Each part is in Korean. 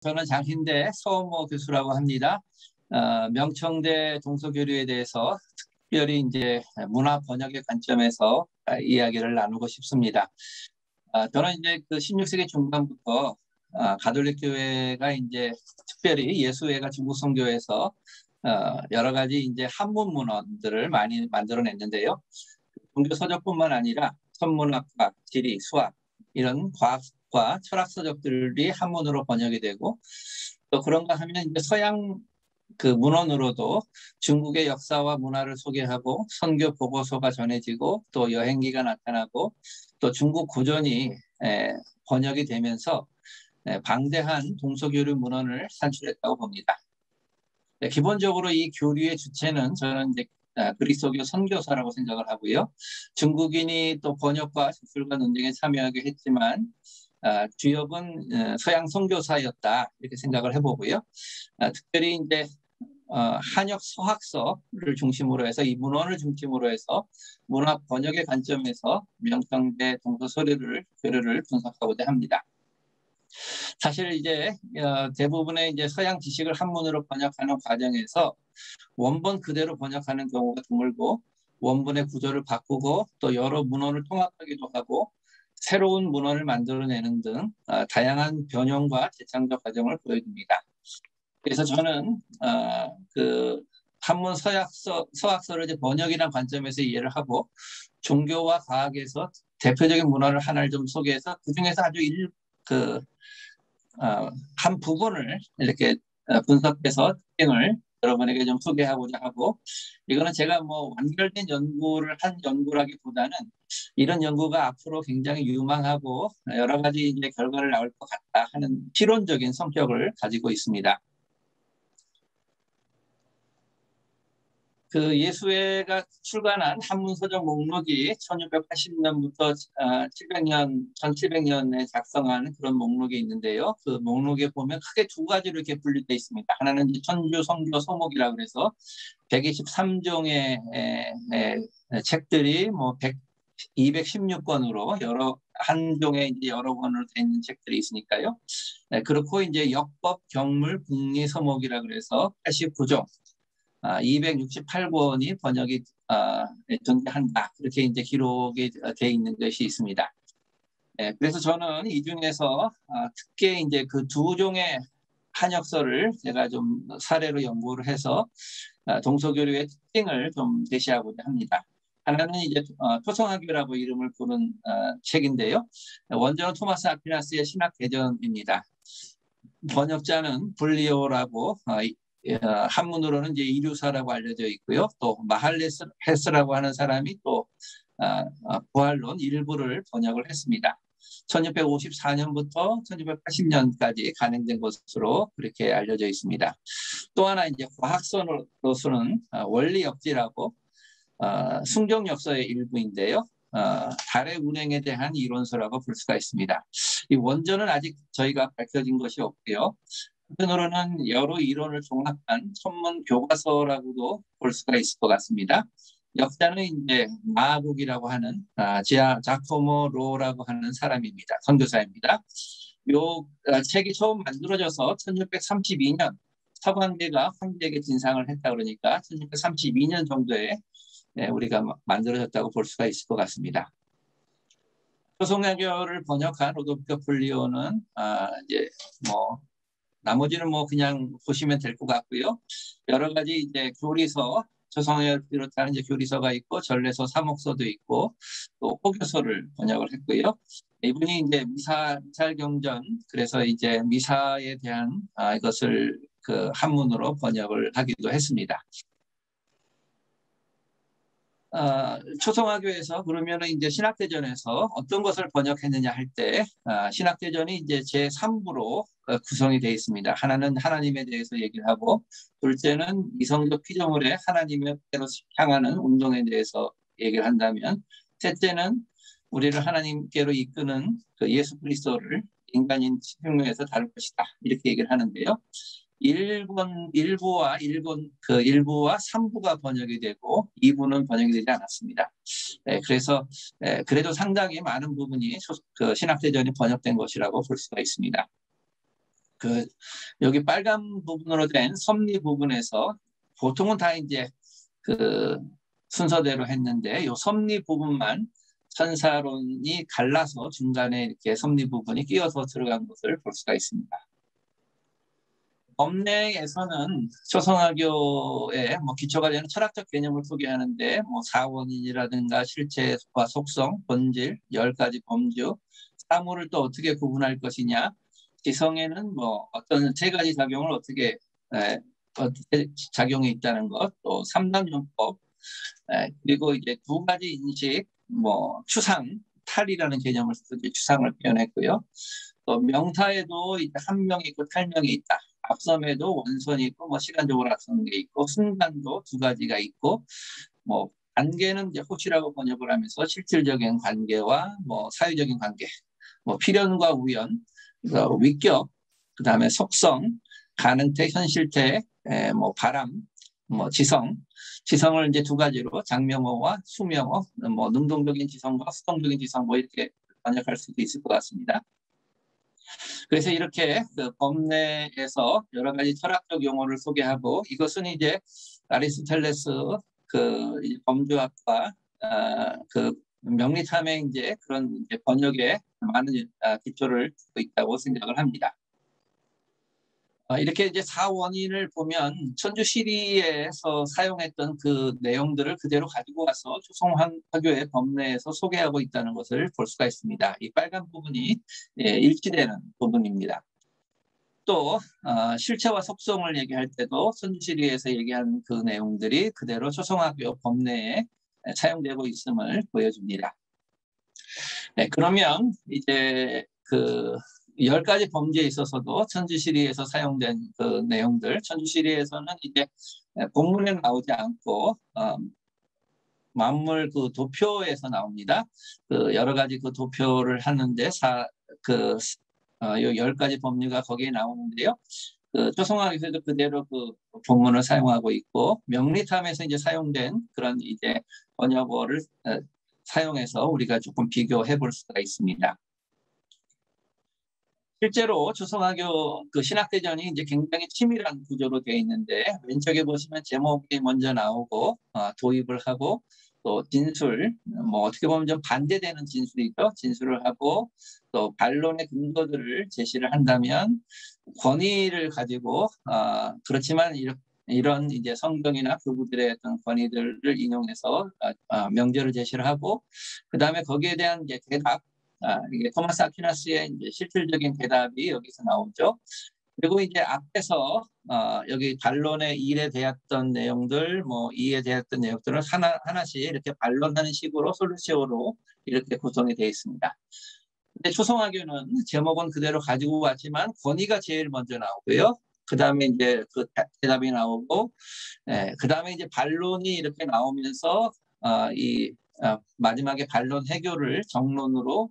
저는 장신대 서원모 교수라고 합니다. 명청대 동서교류에 대해서 특별히 이제 문화 번역의 관점에서 이야기를 나누고 싶습니다. 저는 이제 그 16세기 중반부터 가톨릭 교회가 이제 특별히 예수회가 중국 선교에서 여러 가지 이제 한문 문헌들을 많이 만들어냈는데요. 종교 서적뿐만 아니라 천문학과, 지리, 수학 이런 과학과 철학 서적들이 한문으로 번역이 되고, 또 그런가 하면 이제 서양 그 문헌으로도 중국의 역사와 문화를 소개하고 선교 보고서가 전해지고, 또 여행기가 나타나고, 또 중국 고전이 번역이 되면서 방대한 동서교류 문헌을 산출했다고 봅니다. 기본적으로 이 교류의 주체는 저는 이제 그리스도교 선교사라고 생각을 하고요. 중국인이 또 번역과 주술과 논쟁에 참여하게 했지만 주역은 서양 선교사였다, 이렇게 생각을 해보고요. 특별히 이제 한역 서학서를 중심으로 해서 이 문헌을 중심으로 해서 문학 번역의 관점에서 명청대 동서교류를 분석하고자 합니다. 사실 이제 대부분의 이제 서양 지식을 한문으로 번역하는 과정에서 원본 그대로 번역하는 경우가 드물고, 원본의 구조를 바꾸고 또 여러 문헌을 통합하기도 하고 새로운 문헌을 만들어내는 등 다양한 변형과 재창조 과정을 보여줍니다. 그래서 저는 그 한문 서학서를 이제 번역이라는 관점에서 이해를 하고, 종교와 과학에서 대표적인 문헌을 하나를 좀 소개해서 그 중에서 아주 한 부분을 이렇게 분석해서 특징을 여러분에게 좀 소개하고자 하고, 이거는 제가 뭐 완결된 연구를 한 연구라기보다는 이런 연구가 앞으로 굉장히 유망하고 여러 가지 이제 결과를 나올 것 같다 하는 실론적인 성격을 가지고 있습니다. 그 예수회가 출간한 한문서적 목록이 1680년부터 1700년에 작성한 그런 목록이 있는데요. 그 목록에 보면 크게 두 가지로 이렇게 분류되어 있습니다. 하나는 천주 성교 서목이라고 해서 123종의 책들이 뭐 216권으로 한 종에 이제 여러 권으로 된 있는 책들이 있으니까요. 그렇고 이제 역법, 경물, 국리, 서목이라고 해서 89종. 268권이 번역이 존재한다, 이렇게 이제 기록이 되어 있는 것이 있습니다. 그래서 저는 이 중에서 특히 이제 그 두 종의 한역서를 제가 좀 사례로 연구를 해서 동서교류의 특징을 좀 제시하고자 합니다. 하나는 이제 토성학교라고 이름을 부른 책인데요. 원조는 토마스 아퀴나스의 신학대전입니다. 번역자는 블리오라고 한문으로는 이제 이류사라고 알려져 있고요. 또 마할레스라고 하는 사람이 또 부활론 일부를 번역을 했습니다. 1654년부터 1680년까지 간행된 것으로 그렇게 알려져 있습니다. 또 하나 이제 과학서로서는 원리역지라고 순경역서의 일부인데요. 달의 운행에 대한 이론서라고 볼 수가 있습니다. 이 원전은 아직 저희가 밝혀진 것이 없고요. 한편으로는 여러 이론을 종합한 천문 교과서라고도 볼 수가 있을 것 같습니다. 역자는 이제 마하국이라고 하는 자코모 로라고 하는 사람입니다. 선교사입니다. 요 책이 처음 만들어져서 1632년 서광대가 황제에게 진상을 했다 그러니까 1632년 정도에 우리가 만들어졌다고 볼 수가 있을 것 같습니다. 토성학교를 번역한 로도비코 블리오는 이제 뭐 나머지는 뭐 그냥 보시면 될 것 같고요. 여러 가지 이제 교리서, 조성을 비롯한 이제 교리서가 있고, 전례서, 사목서도 있고, 또 호교서를 번역을 했고요. 이분이 이제 미살경전, 그래서 이제 미사에 대한 이것을 그 한문으로 번역을 하기도 했습니다. 초성화교에서 그러면은 이제 신학대전에서 어떤 것을 번역했느냐 할 때 신학대전이 이제 제3부로 구성이 되어 있습니다. 하나는 하나님에 대해서 얘기를 하고, 둘째는 이성적 피조물의 하나님께로 향하는 운동에 대해서 얘기를 한다면, 셋째는 우리를 하나님께로 이끄는 그 예수 그리스도를 인간인 측면에서 다룰 것이다, 이렇게 얘기를 하는데요. 일부와 3부가 번역이 되고 2부는 번역이 되지 않았습니다. 그래서 그래도 상당히 많은 부분이 그 신학대전이 번역된 것이라고 볼 수가 있습니다. 그 여기 빨간 부분으로 된 섭리 부분에서 보통은 다 이제 그 순서대로 했는데 이 섭리 부분만 천사론이 갈라서 중간에 이렇게 섭리 부분이 끼어서 들어간 것을 볼 수가 있습니다. 법내에서는 초성화교의 기초가 되는 철학적 개념을 소개하는데 사원인이라든가 실체와 속성, 본질, 10가지 범주, 사물을 또 어떻게 구분할 것이냐, 지성에는 어떤 3가지 작용을 어떻게 작용이 있다는 것, 또 3단용법, 그리고 이제 2가지 인식, 추상, 탈이라는 개념을 써서 추상을 표현했고요. 또 명사에도 이제 합명이 있고 탈명이 있다. 앞섬에도 원선이 있고 시간적으로 앞서는 게 있고 순간도 2가지가 있고 관계는 이제 호시라고 번역을 하면서 실질적인 관계와 사회적인 관계, 필연과 우연, 위격, 그다음에 속성, 가능태, 현실태, 바람, 지성을 이제 2가지로 장명어와 수명어, 능동적인 지성과 수동적인 지성 이렇게 번역할 수도 있을 것 같습니다. 그래서 이렇게 그 법내에서 여러 가지 철학적 용어를 소개하고 이것은 이제 아리스토텔레스 그 범주학과 그 명리탐의 이제 그런 이제 번역에 많은 기초를 두고 있다고 생각을 합니다. 이렇게 이제 4원인을 보면 천주시리에서 사용했던 그 내용들을 그대로 가지고 와서 초성화교의 법내에서 소개하고 있다는 것을 볼 수가 있습니다. 이 빨간 부분이 일치되는 부분입니다. 또 실체와 속성을 얘기할 때도 천주시리에서 얘기한 그 내용들이 그대로 초성화교 법내에 사용되고 있음을 보여줍니다. 네, 그러면 이제 그 10가지 범죄에 있어서도 천주시리에서 사용된 그 내용들, 천주시리에서는 이제 본문에 나오지 않고 만물 그 도표에서 나옵니다. 그 여러 가지 그 도표를 하는데 요 10가지 법류가 거기에 나오는데요. 그 초성화에서도 그대로 그 본문을 사용하고 있고 명리탐에서 이제 사용된 그런 이제 번역어를 사용해서 우리가 조금 비교해 볼 수가 있습니다. 실제로 초성화교 그 신학대전이 이제 굉장히 치밀한 구조로 되어 있는데 왼쪽에 보시면 제목이 먼저 나오고 도입을 하고 또 진술, 어떻게 보면 좀 반대되는 진술이죠. 진술을 하고 또 반론의 근거들을 제시를 한다면 권위를 가지고 그렇지만 이런 이제 성경이나 그분들의 어떤 권위들을 인용해서 명제를 제시를 하고 그 다음에 거기에 대한 이제 대답. 이게 토마스 아퀴나스의 이제 실질적인 대답이 여기서 나오죠. 그리고 이제 앞에서 여기 반론의 1에 대했던 내용들, 2에 대했던 내용들을 하나씩 이렇게 반론하는 식으로 솔루시오로 이렇게 구성이 되어 있습니다. 근데 초성화교는 제목은 그대로 가지고 왔지만 권위가 제일 먼저 나오고요. 그 다음에 이제 그 대답이 나오고, 그 다음에 이제 반론이 이렇게 나오면서 마지막에 반론 해결을 정론으로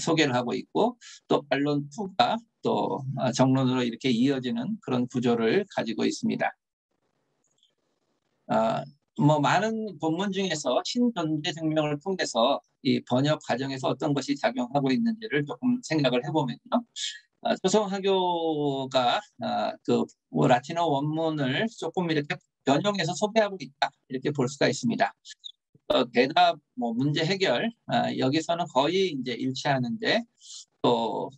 소개를 하고 있고 또 반론 2가 또 정론으로 이렇게 이어지는 그런 구조를 가지고 있습니다. 많은 본문 중에서 신존재 증명을 통해서 이 번역 과정에서 어떤 것이 작용하고 있는지를 조금 생각을 해보면요. 초성화교가 그 라틴어 원문을 조금 이렇게 변형해서 소개하고 있다 이렇게 볼 수가 있습니다. 대답, 문제 해결 여기서는 거의 이제 일치하는데 또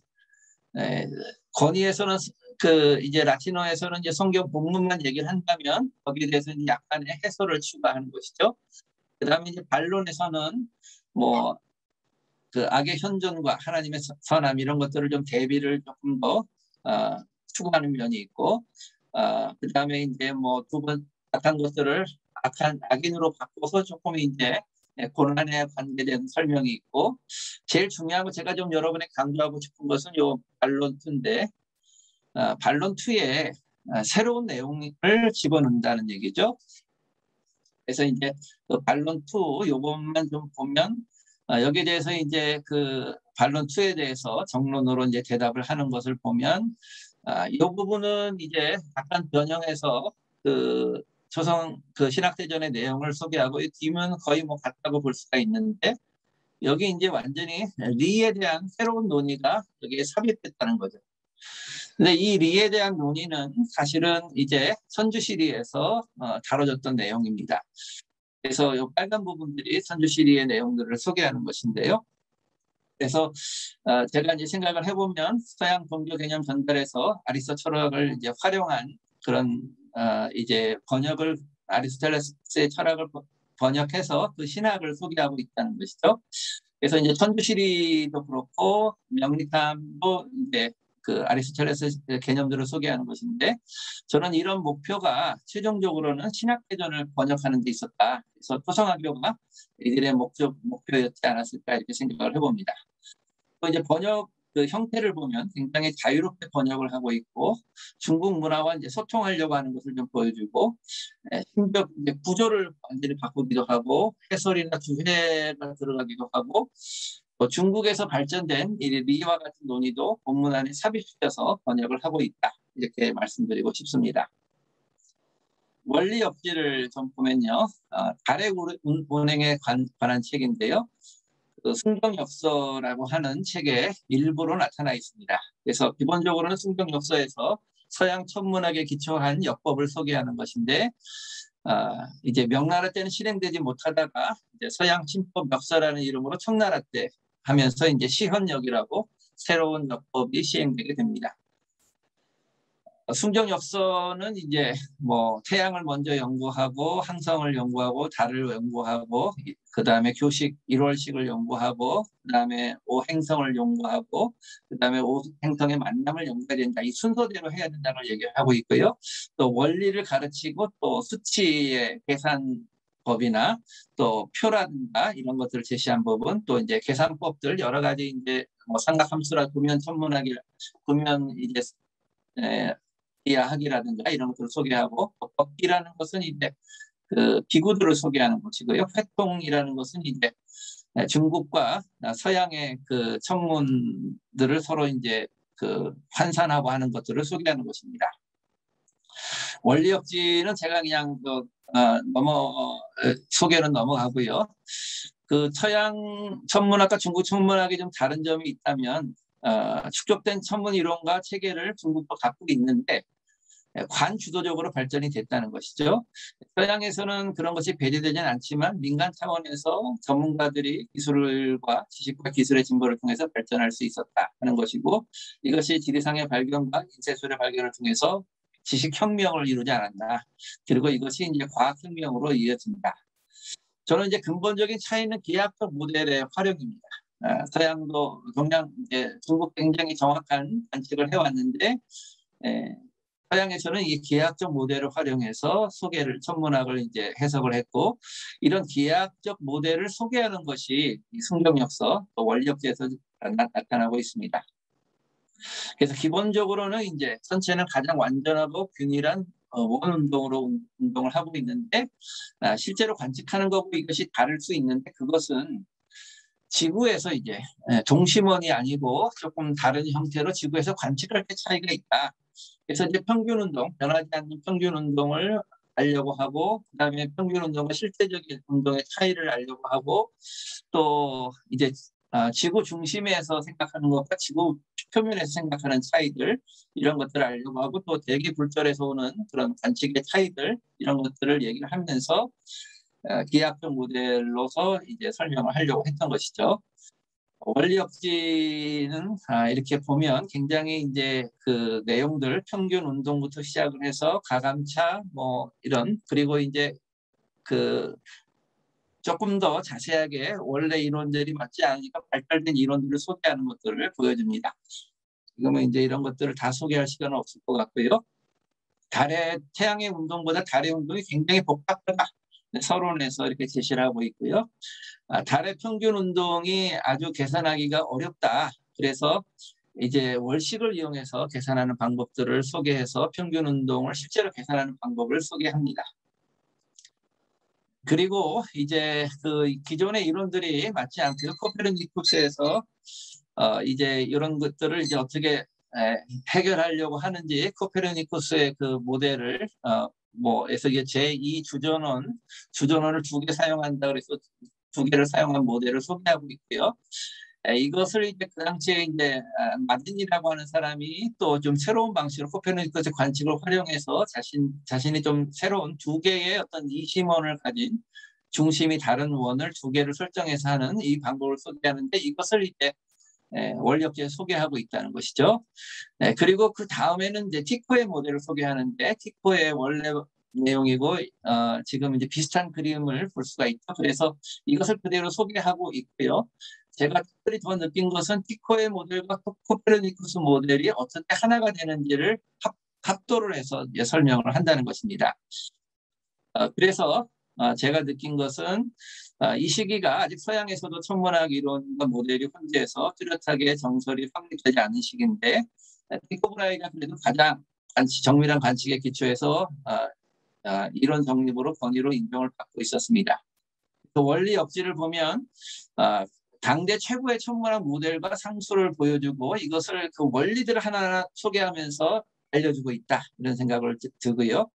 권위에서는 그 이제 라틴어에서는 이제 성경 본문만 얘기를 한다면 거기에 대해서 약간의 해설을 추가하는 것이죠. 그다음에 이제 반론에서는 그 악의 현존과 하나님의 선함 이런 것들을 좀 대비를 조금 더 추구하는 면이 있고 그다음에 이제 2번 악한 것들을 악인으로 바꿔서 조금 이제 고난에 관계된 설명이 있고 제일 중요한 거 제가 좀 여러분에 강조하고 싶은 것은 요 반론 2인데 반론 2에 새로운 내용을 집어넣는다는 얘기죠. 그래서 이제 그 반론 2 요것만 좀 보면 여기에 대해서 이제 그 반론 2에 대해서 정론으로 이제 대답을 하는 것을 보면 이 부분은 이제 약간 변형해서 그 그 신학대전의 내용을 소개하고 이 뒤면 거의 같다고 볼 수가 있는데 여기 이제 완전히 리에 대한 새로운 논의가 여기에 삽입됐다는 거죠. 근데 이 리에 대한 논의는 사실은 이제 선주시리에서 다뤄졌던 내용입니다. 그래서 이 빨간 부분들이 선주시리의 내용들을 소개하는 것인데요. 그래서 제가 이제 생각을 해보면 서양 종교 개념 전달에서 아리스토 철학을 이제 활용한 그런 이제 번역을 아리스토텔레스의 철학을 번역해서 그 신학을 소개하고 있다는 것이죠. 그래서 이제 천주시리도 그렇고 명리탐도 이제 그 아리스토텔레스 개념들을 소개하는 것인데 저는 이런 목표가 최종적으로는 신학대전을 번역하는 데 있었다. 그래서 토성학교가 이들의 목표였지 않았을까 이렇게 생각을 해봅니다. 또 이제 번역 그 형태를 보면 굉장히 자유롭게 번역을 하고 있고 중국 문화와 이제 소통하려고 하는 것을 좀 보여주고 심지어 이제 구조를 완전히 바꾸기도 하고 해설이나 주해가 들어가기도 하고 또 중국에서 발전된 이 리와 같은 논의도 본문 안에 삽입시켜서 번역을 하고 있다 이렇게 말씀드리고 싶습니다. 원리 역지를 좀 보면요, 달의 운행에 관한 책인데요. 그 승경엽서라고 하는 책의 일부로 나타나 있습니다. 그래서 기본적으로는 승경엽서에서 서양 천문학에 기초한 역법을 소개하는 것인데 이제 명나라 때는 실행되지 못하다가 이제 서양 신법 역사라는 이름으로 청나라 때 하면서 이제 시헌역이라고 새로운 역법이 시행되게 됩니다. 승경역서는 이제 뭐 태양을 먼저 연구하고 항성을 연구하고 달을 연구하고 그 다음에 교식 1월식을 연구하고 그 다음에 5행성을 연구하고 그 다음에 5행성의 만남을 연구해야 된다. 이 순서대로 해야 된다는 걸 얘기하고 있고요. 또 원리를 가르치고 또 수치의 계산법이나 또 표라든가 이런 것들을 제시한 부분 또 이제 계산법들 여러 가지 이제 뭐 삼각함수라 구면 천문학이 구면 이제 이해하기라든가 이런 것들을 소개하고 법기라는 것은 이제 그 기구들을 소개하는 것이고요. 회통이라는 것은 이제 중국과 서양의 그 천문들을 서로 이제 그 환산하고 하는 것들을 소개하는 것입니다. 원리역지는 제가 그냥 소개는 넘어가고요. 그 서양 천문학과 중국 천문학이 좀 다른 점이 있다면 축적된 천문 이론과 체계를 중국도 갖고 있는데 관주도적으로 발전이 됐다는 것이죠. 서양에서는 그런 것이 배제되지는 않지만 민간 차원에서 전문가들이 기술과 지식과 기술의 진보를 통해서 발전할 수 있었다 하는 것이고 이것이 지리상의 발견과 인쇄술의 발견을 통해서 지식혁명을 이루지 않았나. 그리고 이것이 이제 과학혁명으로 이어집니다. 저는 이제 근본적인 차이는 기하학적 모델의 활용입니다. 서양도 이제 중국 굉장히 정확한 관측을 해왔는데 서양에서는 이 기하학적 모델을 활용해서 천문학을 이제 해석을 했고 이런 기하학적 모델을 소개하는 것이 이 승경역서 또 원리역지에서 나타나고 있습니다. 그래서 기본적으로는 이제 선체는 가장 완전하고 균일한 원 운동으로 운동을 하고 있는데 실제로 관측하는 거고 이것이 다를 수 있는데 그것은 지구에서 이제 동심원이 아니고 조금 다른 형태로 지구에서 관측할 때 차이가 있다. 그래서 이제 평균 운동, 변하지 않는 평균 운동을 알려고 하고 그다음에 평균 운동과 실제적인 운동의 차이를 알려고 하고 또 이제 지구 중심에서 생각하는 것과 지구 표면에서 생각하는 차이들 이런 것들을 알려고 하고 또 대기 불절에서 오는 그런 관측의 차이들 이런 것들을 얘기를 하면서 기하학적 모델로서 이제 설명을 하려고 했던 것이죠. 원리역지는 이렇게 보면 굉장히 이제 그 내용들 평균 운동부터 시작을 해서 가감차 뭐 이런 그리고 이제 그 조금 더 자세하게 원래 이론들이 맞지 않으니까 발달된 이론들을 소개하는 것들을 보여줍니다. 지금은 이제 이런 것들을 다 소개할 시간은 없을 것 같고요. 태양의 운동보다 달의 운동이 굉장히 복잡하다. 서론에서 이렇게 제시를 하고 있고요. 달의 평균 운동이 아주 계산하기가 어렵다. 그래서 이제 월식을 이용해서 계산하는 방법들을 소개해서 평균 운동을 실제로 계산하는 방법을 소개합니다. 그리고 이제 그 기존의 이론들이 맞지 않고요. 코페르니쿠스에서 이제 이런 것들을 이제 어떻게 해결하려고 하는지 코페르니쿠스의 그 모델을 에서 이게 제2 주전원을 2개 사용한다 그래서 2개를 사용한 모델을 소개하고 있고요. 이것을 이제 그 당시에 이제 마딘이라고 하는 사람이 또 좀 새로운 방식으로 코페르니쿠스의 관측을 활용해서 자신이 좀 새로운 두 개의 어떤 이심원을 가진 중심이 다른 원을 두 개를 설정해서 하는 이 방법을 소개하는데 이것을 이제 원력제에 소개하고 있다는 것이죠. 그리고 그 다음에는 이제 티코의 모델을 소개하는데 티코의 원래 내용이고 지금 이제 비슷한 그림을 볼 수가 있죠. 그래서 이것을 그대로 소개하고 있고요. 제가 특별히 더 느낀 것은 티코의 모델과 코페르니쿠스 모델이 어떻게 하나가 되는지를 합도를 해서 설명을 한다는 것입니다. 그래서 제가 느낀 것은 이 시기가 아직 서양에서도 천문학 이론과 모델이 혼재해서 뚜렷하게 정설이 확립되지 않은 시기인데 티코 브라이가 그래도 가장 정밀한 관측에 기초해서 이론 정립으로 권위로 인정을 받고 있었습니다. 그 원리 역지를 보면 당대 최고의 천문학 모델과 상수를 보여주고 이것을 그 원리들을 하나하나 소개하면서 알려주고 있다 이런 생각을 들고요.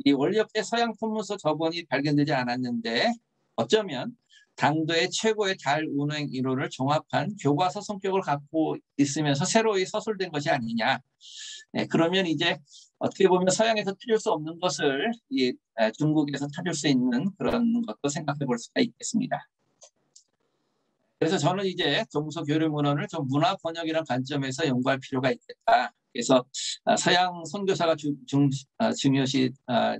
이 원리 역대 서양 통문서 저본이 발견되지 않았는데 어쩌면 당도의 최고의 달 운행 이론을 종합한 교과서 성격을 갖고 있으면서 새로이 서술된 것이 아니냐. 그러면 이제 어떻게 보면 서양에서 찾을 수 없는 것을 중국에서 찾을 수 있는 그런 것도 생각해 볼 수가 있겠습니다. 그래서 저는 이제 동서교류문헌을 좀 문화 번역이라는 관점에서 연구할 필요가 있겠다. 그래서 서양 선교사가 중요시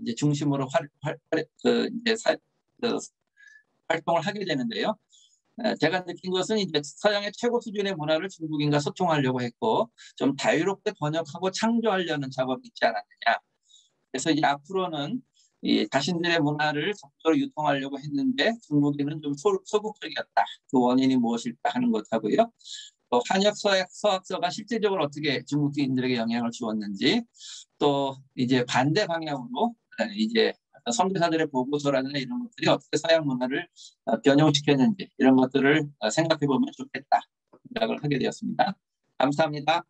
이제 중심으로 활동을 하게 되는데요. 제가 느낀 것은 이제 서양의 최고 수준의 문화를 중국인과 소통하려고 했고 좀 자유롭게 번역하고 창조하려는 작업이 있지 않았느냐. 그래서 이제 앞으로는 이 자신들의 문화를 적극적으로 유통하려고 했는데 중국인은 좀 소극적이었다. 그 원인이 무엇일까 하는 것하고요. 또 한역 서학서가 실제적으로 어떻게 중국인들에게 영향을 주었는지 또 이제 반대 방향으로 이제 선교사들의 보고서라든가 이런 것들이 어떻게 서양 문화를 변형시켰는지 이런 것들을 생각해 보면 좋겠다 생각을 하게 되었습니다. 감사합니다.